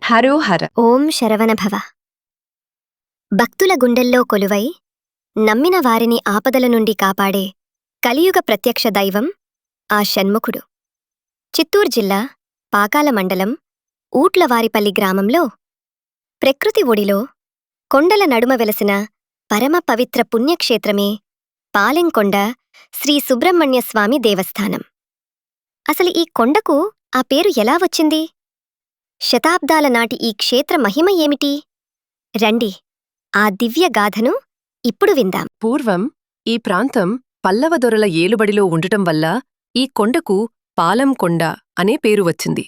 హరోహర. ఓం శరవణభవ. భక్తుల గుండెల్లో కొలువై నమ్మిన వారిని ఆపదల నుండి కాపాడే కలియుగ ప్రత్యక్ష దైవం ఆ షణ్ముఖుడు. చిత్తూరు జిల్లా పాకాల మండలం ఊట్లవారిపల్లి గ్రామంలో ప్రకృతి ఒడిలో కొండల నడుమ వెలసిన పరమ పవిత్ర పుణ్యక్షేత్రమే పాలెంకొండ శ్రీ సుబ్రహ్మణ్యస్వామి దేవస్థానం. అసలు ఈ కొండకు ఆ పేరు ఎలా వచ్చింది? శతాబ్దాల నాటి ఈ క్షేత్ర మహిమ ఏమిటి? రండి, ఆ దివ్య గాథను ఇప్పుడు విందాం. పూర్వం ఈ ప్రాంతం పల్లవ దొరల ఏలుబడిలో ఉండటం వల్ల ఈ కొండకు పాలంకొండ అనే పేరు వచ్చింది.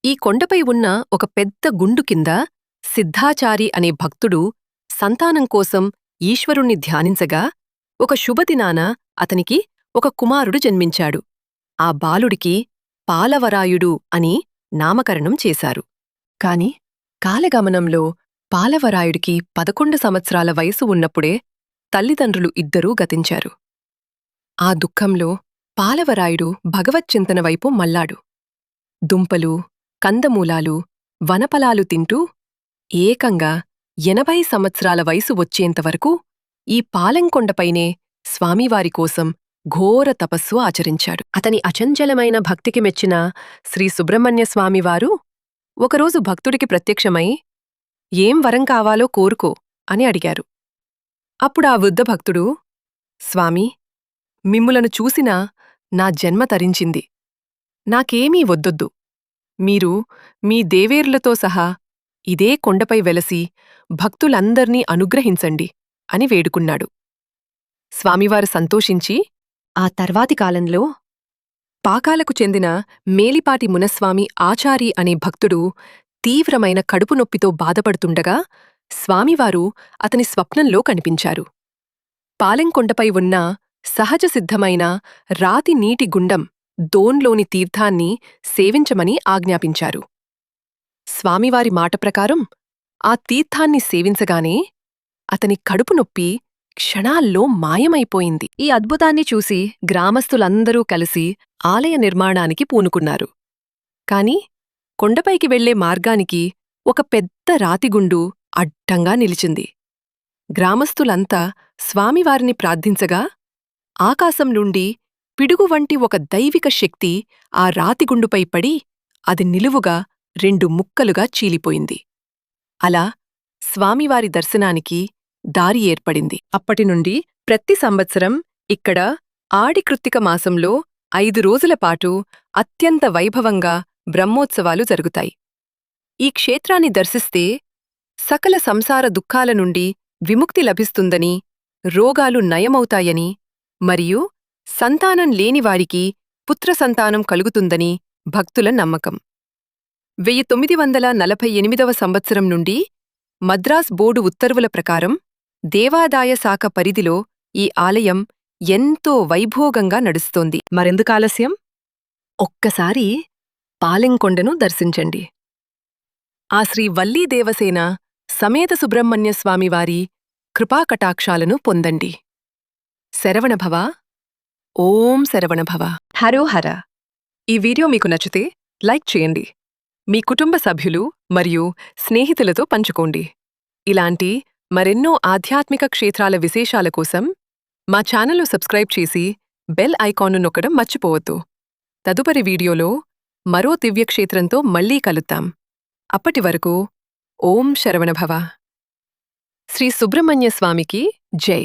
ఈ కొండపై ఉన్న ఒక పెద్ద గుండు కింద సిద్ధాచారి అనే భక్తుడు సంతానం కోసం ఈశ్వరుణ్ణి ధ్యానించగా ఒక శుభదినాన అతనికి ఒక కుమారుడు జన్మించాడు. ఆ బాలుడికి పాలవరాయుడు అని నామకరణం చేశారు. కాని కాలగమనంలో పాలవరాయుడికి 11 సంవత్సరాల వయసు ఉన్నప్పుడే తల్లిదండ్రులు ఇద్దరూ గతించారు. ఆ దుఃఖంలో పాలవరాయుడు భగవచ్చింతన వైపు మళ్ళాడు. దుంపలు, కందమూలాలు, వనపలాలు తింటూ ఏకంగా 80 సంవత్సరాల వయసు వచ్చేంతవరకు ఈ పాలెంకొండపైనే స్వామివారికోసం ఘోర తపస్సు ఆచరించాడు. అతని అచంచలమైన భక్తికి మెచ్చిన శ్రీ సుబ్రహ్మణ్యస్వామివారు ఒకరోజు భక్తుడికి ప్రత్యక్షమై ఏం వరం కావాలో కోరుకో అని అడిగారు. అప్పుడా వృద్ధ భక్తుడు, స్వామీ, మిమ్ములను చూసినా నా జన్మ తరించింది. నాకేమీ వద్దొద్దు. మీరు మీ దేవేరులతో సహా ఇదే కొండపై వెలసి భక్తులందర్నీ అనుగ్రహించండి అని వేడుకున్నాడు. స్వామివారు సంతోషించి ఆ తర్వాతి కాలంలో పాకాలకు చెందిన మేలిపాటి మునస్వామి ఆచారి అనే భక్తుడు తీవ్రమైన కడుపు నొప్పితో బాధపడుతుండగా స్వామివారు అతని స్వప్నంలో కనిపించారు. పాలెంకొండపై ఉన్న సహజ సిద్ధమైన రాతి నీటి గుండం దోన్లోని తీర్థాన్ని సేవించమని ఆజ్ఞాపించారు. స్వామివారి మాట ప్రకారం ఆ తీర్థాన్ని సేవించగానే అతని కడుపు నొప్పి క్షణాల్లో మాయమైపోయింది. ఈ అద్భుతాన్ని చూసి గ్రామస్తులందరూ కలిసి ఆలయ నిర్మాణానికి పూనుకున్నారు. కాని కొండపైకి వెళ్లే మార్గానికి ఒక పెద్ద రాతిగుండు అడ్డంగా నిలిచింది. గ్రామస్తులంతా స్వామివారిని ప్రార్థించగా ఆకాశం నుండి పిడుగు వంటి ఒక దైవిక శక్తి ఆ రాతిగుండుపై పడి అది నిలువుగా 2 ముక్కలుగా చీలిపోయింది. అలా స్వామివారి దర్శనానికి దారి ఏర్పడింది. అప్పటినుండి ప్రతి సంవత్సరం ఇక్కడ ఆడి కృత్తిక మాసంలో 5 రోజులపాటు అత్యంత వైభవంగా బ్రహ్మోత్సవాలు జరుగుతాయి. ఈ క్షేత్రాన్ని దర్శిస్తే సకల సంసార దుఃఖాల నుండి విముక్తి లభిస్తుందని, రోగాలు నయమవుతాయని మరియు సంతానం లేనివారికి పుత్రసంతానం కలుగుతుందని భక్తుల నమ్మకం. 1948వ సంవత్సరం నుండి మద్రాస్ బోర్డు ఉత్తర్వుల ప్రకారం దేవాదాయ శాఖ పరిధిలో ఈ ఆలయం ఎంతో వైభోగంగా నడుస్తోంది. మరెందుకాలస్యం? ఒక్కసారి పాలెంకొండను దర్శించండి. ఆ శ్రీ వల్లీ దేవసేన సమేత సుబ్రహ్మణ్యస్వామివారి కృపాకటాక్షాలను పొందండి. శరవణభవ. ఓం శరవణభవ. హరోహర. ఈ వీడియో మీకు నచ్చితే లైక్ చేయండి. మీ కుటుంబ సభ్యులు మరియు స్నేహితులతో పంచుకోండి. ఇలాంటి మరెన్నో ఆధ్యాత్మిక క్షేత్రాల విశేషాల కోసం మా ఛానల్ను సబ్స్క్రైబ్ చేసి బెల్ ఐకాన్ను నొక్కడం మర్చిపోవద్దు. తదుపరి వీడియోలో మరో దివ్యక్షేత్రంతో మళ్ళీ కలుద్దాం. అప్పటివరకు ఓం శరవణభవ. శ్రీ సుబ్రహ్మణ్యస్వామికి జై.